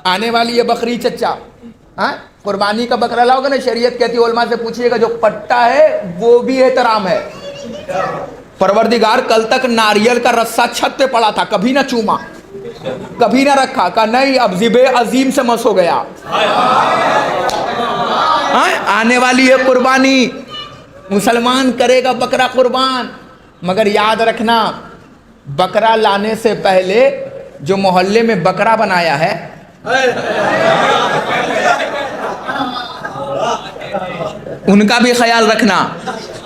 आने वाली है बकरी चच्चा, हाँ कुर्बानी का बकरा लाओगे ना, शरीयत कहती है, उलमा से पूछिएगा जो पट्टा है वो भी एहतराम है। परवरदिगार कल तक नारियल का रस्सा छत पे पड़ा था, कभी ना चूमा, कभी ना रखा, कहा नहीं अब ज़िबे अजीम से मस हो गया। हाँ आने वाली है कुर्बानी, मुसलमान करेगा बकरा कुर्बान, मगर याद रखना बकरा लाने से पहले जो मोहल्ले में बकरा बनाया है उनका भी ख्याल रखना।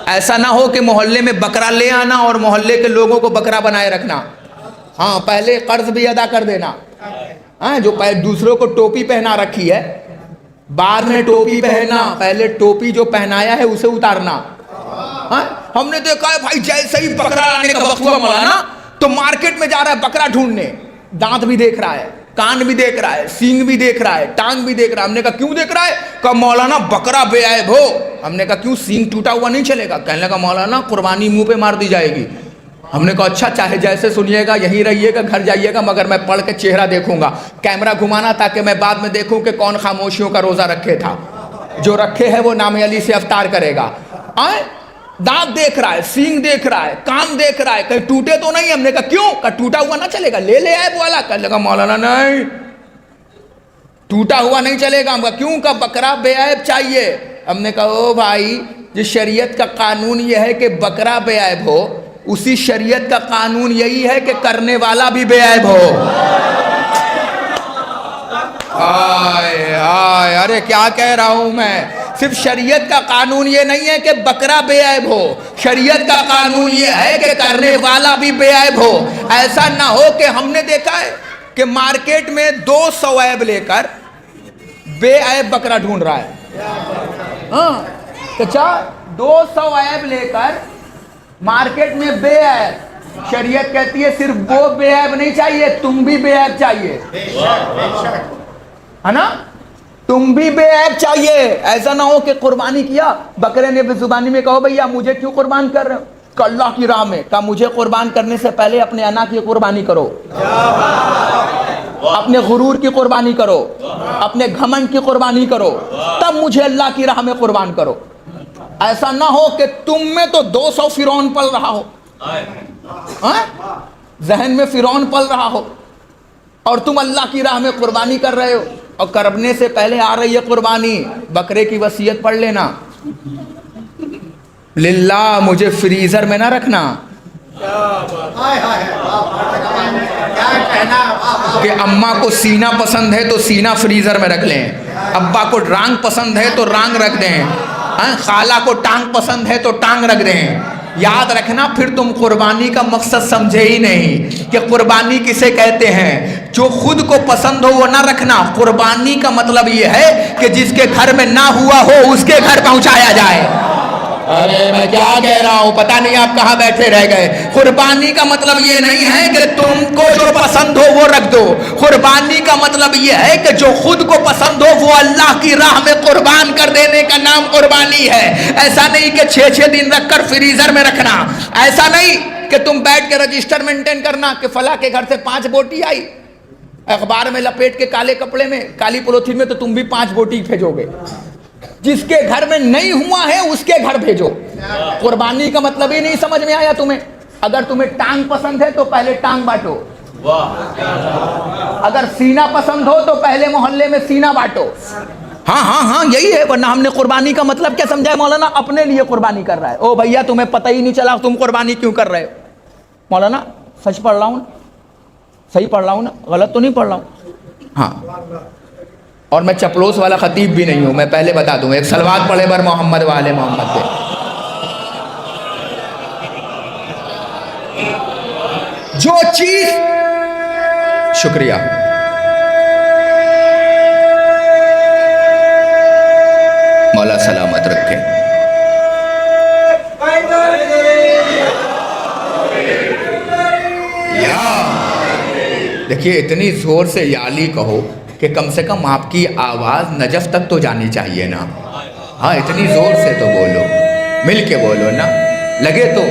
ऐसा ना हो कि मोहल्ले में बकरा ले आना और मोहल्ले के लोगों को बकरा बनाए रखना। हाँ पहले कर्ज भी अदा कर देना। हाँ जो दूसरों को टोपी पहना रखी है बाद में टोपी पहना, पहले टोपी जो पहनाया है उसे उतारना। हाँ हमने देखा है भाई जैसे ही बकरा लाने का वक्त हुआ मौलाना तो मार्केट में जा रहा है बकरा ढूंढने, दांत भी देख रहा है, कान भी देख रहा है, सींग भी देख रहा है, टांग भी देख रहा है। हमने कहा क्यों देख रहा है? कहा मौलाना बकरा बेअयब हो। हमने कहा क्यों, सींग टूटा हुआ नहीं चलेगा? कहने लगा मौलाना कुर्बानी मुंह पे मार दी जाएगी। हमने कहा अच्छा चाहे जैसे सुनिएगा, यहीं रहिएगा, घर जाइएगा, मगर मैं पढ़ के चेहरा देखूंगा। कैमरा घुमाना ताकि मैं बाद में देखूं कि कौन खामोशियों का रोजा रखे था। जो रखे है वो नाम अली से अफ्तार करेगा। दांत देख रहा है, सींग देख रहा है, कान देख रहा है, कहीं टूटे तो नहीं। हमने कहा क्यों? कहा टूटा हुआ ना चलेगा, ले आए वाला। कहने लगा मौलाना नहीं टूटा हुआ नहीं चलेगा। हम कहा क्यों? का बकरा बेअयब चाहिए। हमने कहा ओ भाई जिस शरीयत का कानून यह है कि बकरा बेअयब हो, उसी शरीयत का कानून यही है कि करने वाला भी बेअयब हो। आय आय अरे क्या कह रहा हूं मैं। सिर्फ शरीयत का कानून ये नहीं है कि बकरा बेअयब हो, शरीयत का कानून ये है कि करने वाला भी बेअयब हो। ऐसा ना हो कि हमने देखा है कि मार्केट में 200 ऐब लेकर बेअयब बकरा ढूंढ रहा है। हाँ अच्छा 200 ऐब लेकर मार्केट में बेअयब, शरीयत कहती है सिर्फ वो बेअयब नहीं चाहिए, तुम भी बेअयब चाहिए, है ना? तुम भी बेअयब चाहिए। ऐसा ना हो कि कुर्बानी किया, बकरे ने बेजुबानी में कहो भैया मुझे क्यों कुर्बान कर रहे हो? अल्लाह की राह में। कहा मुझे कुर्बान करने से पहले अपने अना की कुर्बानी करो, अपने गुरूर की कुर्बानी करो, अपने घमंड की कुर्बानी करो, तब मुझे अल्लाह की राह में कुर्बान करो। ऐसा ना हो कि तुम में तो 200 फिरौन पल रहा हो, जहन में फिरौन पल रहा हो और तुम अल्लाह की राह में कुर्बानी कर रहे हो, और करने से पहले आ रही है कुर्बानी। बकरे की वसीयत पढ़ लेना, लिल्लाह मुझे फ्रीजर में ना रखना कि अम्मा को सीना पसंद है तो सीना फ्रीजर में रख लें, अब्बा को रांग पसंद है तो रांग रख दें, खाला को टांग पसंद है तो टांग रख दें। याद रखना फिर तुम कुर्बानी का मकसद समझे ही नहीं कि कुर्बानी किसे कहते हैं। जो खुद को पसंद हो वो ना रखना। कुर्बानी का मतलब ये है कि जिसके घर में ना हुआ हो उसके घर पहुंचाया जाए। अरे मैं क्या कह रहा हूं, पता नहीं आप कहां बैठे रह गए। कुर्बानी का मतलब ये नहीं है कि तुमको जो पसंद हो वो रख दो। कुर्बानी का मतलब ये है कि जो खुद को पसंद हो वो अल्लाह की राह में कुर्बान कर देने का नाम कुर्बानी है। ऐसा नहीं कि 6-6 दिन रखकर फ्रीजर में रखना। ऐसा नहीं कि तुम बैठ के रजिस्टर मेंटेन करना कि फला के घर से 5 बोटी आई, अखबार में लपेट के काले कपड़े में, काली पॉलिथीन में, तो तुम भी 5 बोटी भेजोगे। जिसके घर में नहीं हुआ है उसके घर भेजो। कुर्बानी का मतलब ही नहीं समझ में आया तुम्हें? अगर तुम्हें टांग पसंद है तो पहले टांग बांटो, अगर सीना पसंद हो तो पहले मोहल्ले में सीना बांटो। हाँ यही है, वरना हमने कुर्बानी का मतलब क्या समझा है मौलाना? अपने लिए कुर्बानी कर रहा है। ओ भैया तुम्हें पता ही नहीं चला तुम कुर्बानी क्यों कर रहे हो। मौलाना सच पढ़ रहा हूँ, सही पढ़ रहा हूँ ना, गलत तो नहीं पढ़ रहा हूँ? हाँ, और मैं चपलोस वाला खतीब भी नहीं हूं, मैं पहले बता दूं। एक सलवात पढ़े बर मोहम्मद वाले मोहम्मद पे। जो चीज, शुक्रिया, मौला सलामत रखे। देखिए इतनी जोर से याली कहो कि कम से कम आपकी आवाज़ नजफ तक तो जानी चाहिए ना। हाँ इतनी ज़ोर से तो बोलो, मिल के बोलो ना, लगे तो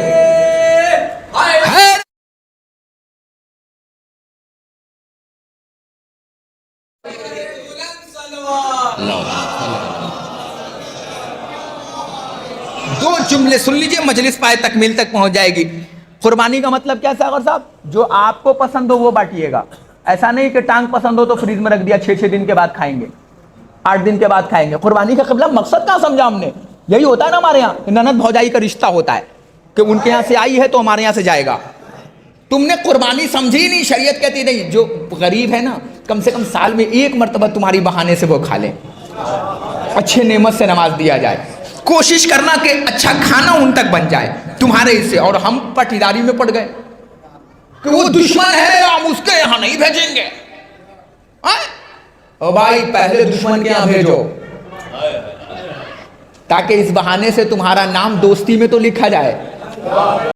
दो जुमले सुन लीजिए, मजलिस पाए तकमील तक पहुंच जाएगी। कुर्बानी का मतलब क्या सागर साहब? जो आपको पसंद हो वो बांटिएगा। ऐसा नहीं कि टांग पसंद हो तो फ्रीज में रख दिया, 6 दिन के बाद खाएंगे, 8 दिन के बाद खाएंगे। कुर्बानी का क़िबला मकसद कहाँ समझा हमने? यही होता है ना हमारे यहाँ, ननद भौजाई का रिश्ता होता है कि उनके यहाँ से आई है तो हमारे यहाँ से जाएगा। तुमने कुर्बानी समझी नहीं। शरीयत कहती नहीं, जो गरीब है ना कम से कम साल में 1 मरतबा तुम्हारी बहाने से वो खा ले, अच्छे नेमत से नमाज दिया जाए। कोशिश करना कि अच्छा खाना उन तक बन जाए तुम्हारे हिस्से। और हम पटीदारी में पड़ गए कि वो दुश्मन है मेरा, हम उसके यहाँ नहीं भेजेंगे। ओ भाई, पहले दुश्मन के यहाँ भेजो ताकि इस बहाने से तुम्हारा नाम दोस्ती में तो लिखा जाए।